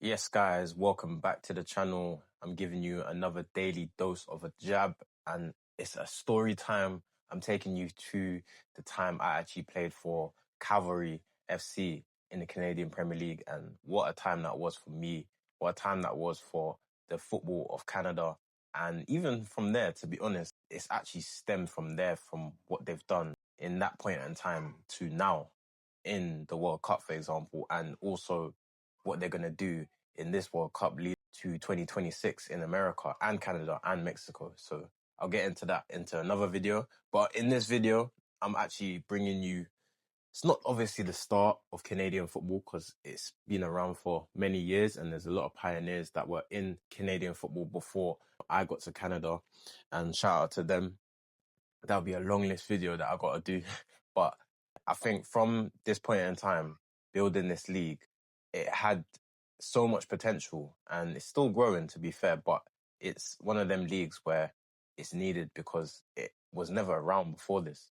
Yes, guys, welcome back to the channel. I'm giving you another daily dose of a jab, and it's a story time. I'm taking you to the time I actually played for Cavalry FC in the Canadian Premier League, and what a time that was for me. What a time that was for the football of Canada. And even from there, to be honest, it's actually stemmed from there, from what they've done in that point in time to now in the World Cup, for example, and also what they're going to do in this World Cup lead to 2026 in America and Canada and Mexico. So I'll get into that into another video. But in this video, I'm actually bringing you, it's not obviously the start of Canadian football because it's been around for many years and there's a lot of pioneers that were in Canadian football before I got to Canada, and shout out to them. That'll be a long list video that I got to do. But I think from this point in time, building this league, it had so much potential and it's still growing, to be fair, but it's one of them leagues where it's needed because it was never around before this.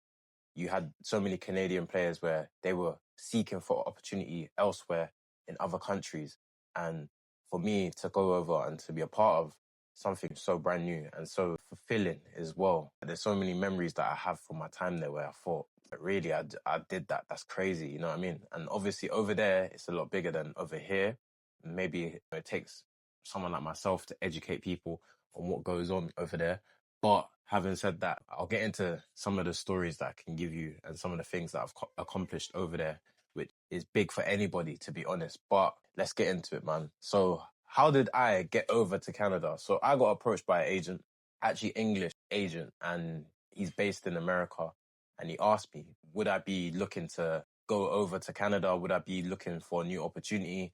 You had so many Canadian players where they were seeking for opportunity elsewhere in other countries. And for me to go over and to be a part of something so brand new and so fulfilling as well. There's so many memories that I have from my time there where I thought, really, I did that. That's crazy. You know what I mean? And obviously over there, it's a lot bigger than over here. Maybe it takes someone like myself to educate people on what goes on over there. But having said that, I'll get into some of the stories that I can give you and some of the things that I've accomplished over there, which is big for anybody, to be honest. But let's get into it, man. So how did I get over to Canada? So I got approached by an agent, actually English agent, and he's based in America. And he asked me, would I be looking to go over to Canada? Would I be looking for a new opportunity?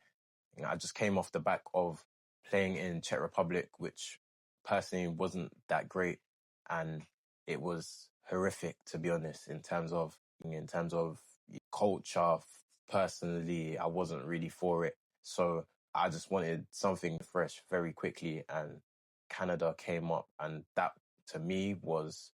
And I just came off the back of playing in Czech Republic, which personally wasn't that great. And it was horrific, to be honest, in terms of culture. Personally, I wasn't really for it. So I just wanted something fresh very quickly, and Canada came up, and that to me was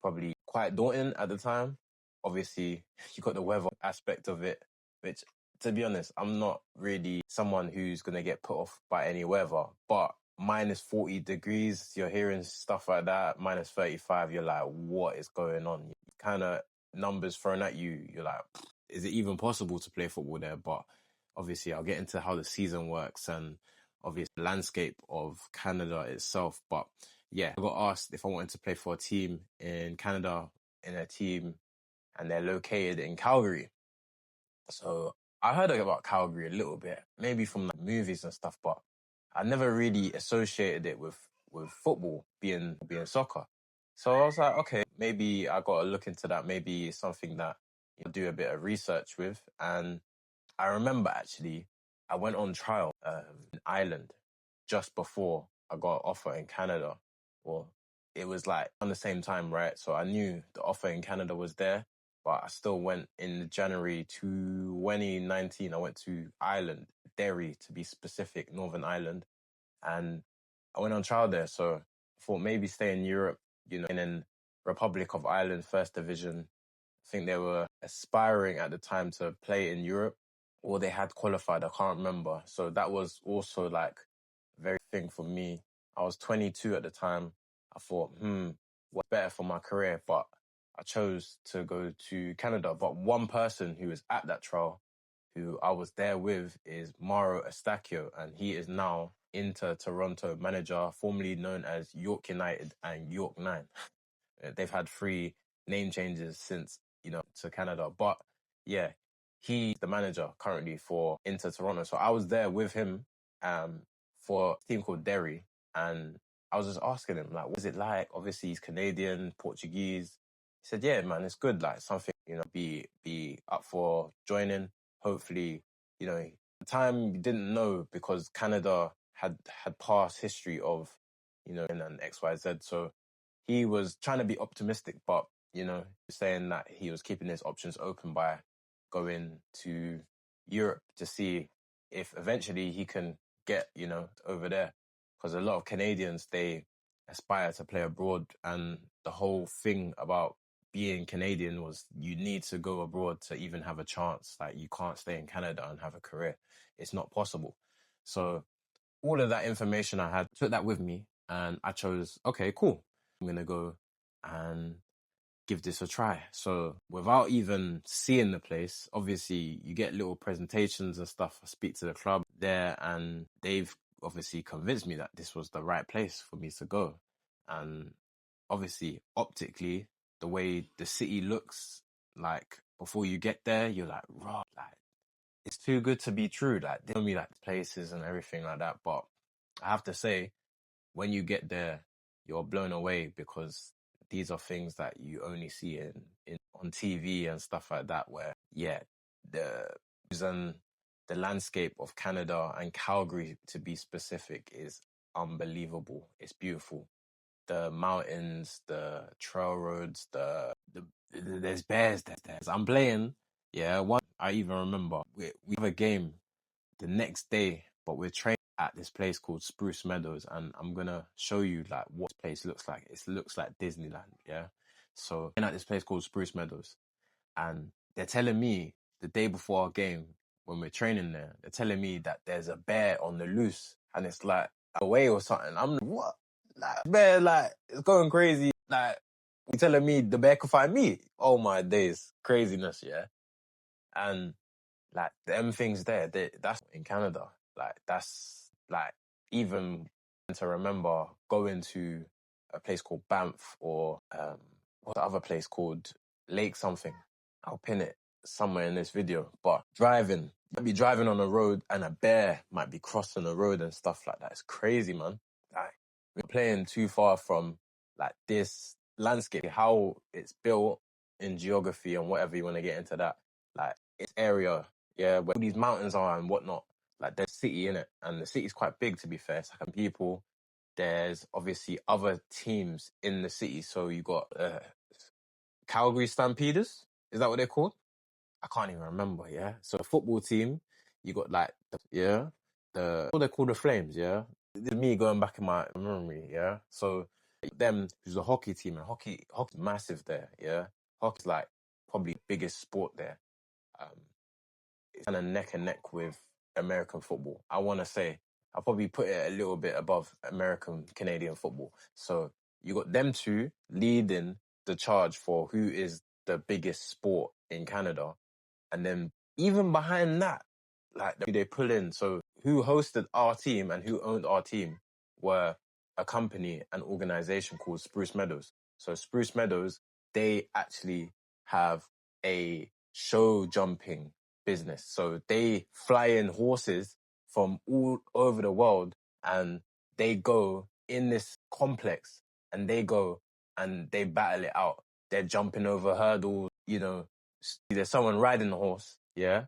probably quite daunting at the time. Obviously, you got the weather aspect of it, which, to be honest, I'm not really someone who's going to get put off by any weather, but minus 40 degrees, you're hearing stuff like that, minus 35, you're like, what is going on? Kind of numbers thrown at you, you're like, is it even possible to play football there? But obviously, I'll get into how the season works and obviously the landscape of Canada itself. But yeah, I got asked if I wanted to play for a team in Canada, in a team, and they're located in Calgary. So I heard about Calgary a little bit, maybe from like movies and stuff, but I never really associated it with football being soccer. So I was like, okay, maybe I got to look into that. Maybe it's something that you do a bit of research with. And I remember actually, I went on trial in Ireland just before I got an offer in Canada. Well, it was like on the same time, right? So I knew the offer in Canada was there, but I still went in January 2019. I went to Ireland, Derry to be specific, Northern Ireland, and I went on trial there. So I thought maybe stay in Europe, and then Republic of Ireland, First Division. I think they were aspiring at the time to play in Europe, or they had qualified. I can't remember. So that was also like a very thing for me. I was 22 at the time. I thought, what's better for my career? But I chose to go to Canada. But one person who was at that trial, who I was there with, is Mauro Estacchio, and he is now Inter Toronto manager, formerly known as York United and York 9. They've had 3 name changes since, to Canada. But yeah, he's the manager currently for Inter Toronto. So I was there with him for a team called Derry. And I was just asking him, like, what's it like? Obviously, he's Canadian, Portuguese. He said, yeah, man, it's good. Like, something, be up for joining. Hopefully, at the time, you didn't know because Canada had past history of, and XYZ. So he was trying to be optimistic, but, saying that he was keeping his options open by going to Europe to see if eventually he can get, over there. Because a lot of Canadians, they aspire to play abroad. And the whole thing about being Canadian was you need to go abroad to even have a chance. Like, you can't stay in Canada and have a career. It's not possible. So all of that information I had, took that with me, and I chose, okay, cool. I'm going to go and give this a try. So without even seeing the place, obviously you get little presentations and stuff. I speak to the club there, and they've obviously convinced me that this was the right place for me to go. And obviously optically, the way the city looks, like before you get there, you're like, raw, like it's too good to be true. Like they tell me like places and everything like that. But I have to say, when you get there, you're blown away, because these are things that you only see in on TV and stuff like that, where the and the landscape of Canada and Calgary, to be specific, is unbelievable. It's beautiful. The mountains, the trail roads, there's bears, there's I'm playing. Yeah, one I even remember we have a game the next day, but we're training at this place called Spruce Meadows, and I'm gonna show you like what this place looks like. It looks like Disneyland, yeah. So we're at this place called Spruce Meadows, and they're telling me the day before our game, when we're training there, they're telling me that there's a bear on the loose, and it's like away or something. I'm like, what? Like bear, like it's going crazy. Like you telling me the bear could find me? Oh my days, craziness, yeah. And like them things there, that's in Canada. Like that's like even to remember going to a place called Banff, or what's the other place called, Lake something. I'll pin it somewhere in this video. But driving, I'd be driving on the road and a bear might be crossing the road and stuff like that. It's crazy, man. Like we're playing too far from like this landscape, how it's built in geography and whatever you want to get into that. Like its area, yeah, where these mountains are and whatnot. Like there's city in it, and the city's quite big, to be fair. It's like people. There's obviously other teams in the city, so you got Calgary Stampeders. Is that what they're called? I can't even remember. Yeah, so the football team, you got like what they call the Flames. Yeah, this is me going back in my memory. Yeah, so them who's a hockey team, and hockey's massive there. Yeah, hockey's like probably the biggest sport there. Um, it's kind of neck and neck with American football. I want to say I'll probably put it a little bit above American Canadian football. So you got them two leading the charge for who is the biggest sport in Canada. And then even behind that, like they pull in. So who hosted our team and who owned our team were a company, an organization called Spruce Meadows. So Spruce Meadows, they actually have a show jumping business. So they fly in horses from all over the world, and they go in this complex, and they go and they battle it out. They're jumping over hurdles, there's someone riding the horse, yeah?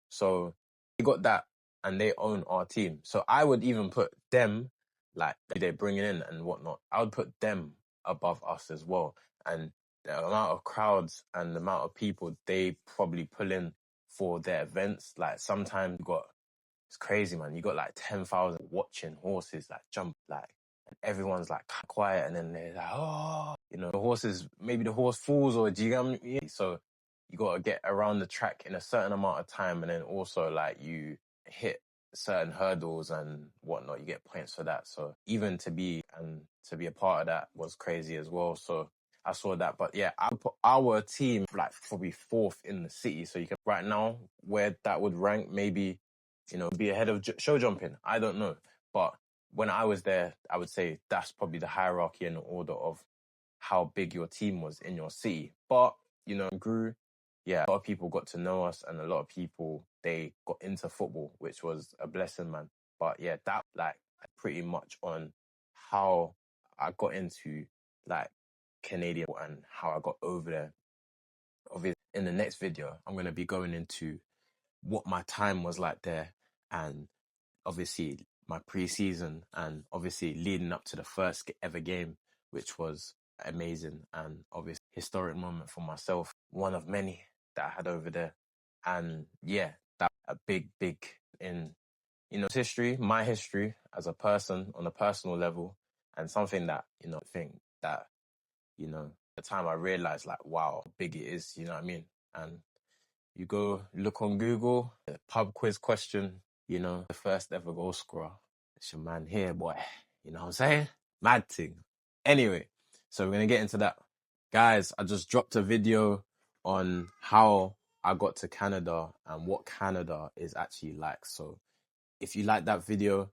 So they got that, and they own our team. So I would even put them, like they're bringing in and whatnot, I would put them above us as well. And the amount of crowds and the amount of people they probably pull in for their events, like sometimes it's crazy, man. You got like 10,000 watching horses like jump, like, and everyone's like quiet, and then they're like, oh, the horses, maybe the horse falls, or do you get me? So you got to get around the track in a certain amount of time, and then also like you hit certain hurdles and whatnot, you get points for that. So even to be a part of that was crazy as well. So I saw that, but yeah, I put our team like probably fourth in the city. So you can right now where that would rank, maybe be ahead of show jumping. I don't know. But when I was there, I would say that's probably the hierarchy and the order of how big your team was in your city. But, grew. Yeah, a lot of people got to know us, and a lot of people, they got into football, which was a blessing, man. But yeah, that like pretty much on how I got into like Canadian and how I got over there. Obviously, in the next video, I'm going to be going into what my time was like there, and obviously my pre-season, and obviously leading up to the first ever game, which was amazing and obviously historic moment for myself, one of many that I had over there. And yeah, that a big in history, my history as a person on a personal level, and something that I think that the time I realized like, wow, how big it is, you know what I mean? And you go look on Google, pub quiz question, you know, the first ever goal scorer. It's your man here, boy. You know what I'm saying? Mad thing. Anyway, so we're going to get into that. Guys, I just dropped a video on how I got to Canada and what Canada is actually like. So if you like that video,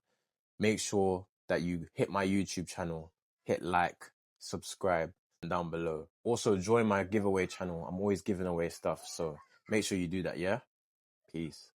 make sure that you hit my YouTube channel, hit like, subscribe down below. Also, join my giveaway channel. I'm always giving away stuff. So make sure you do that, yeah? Peace.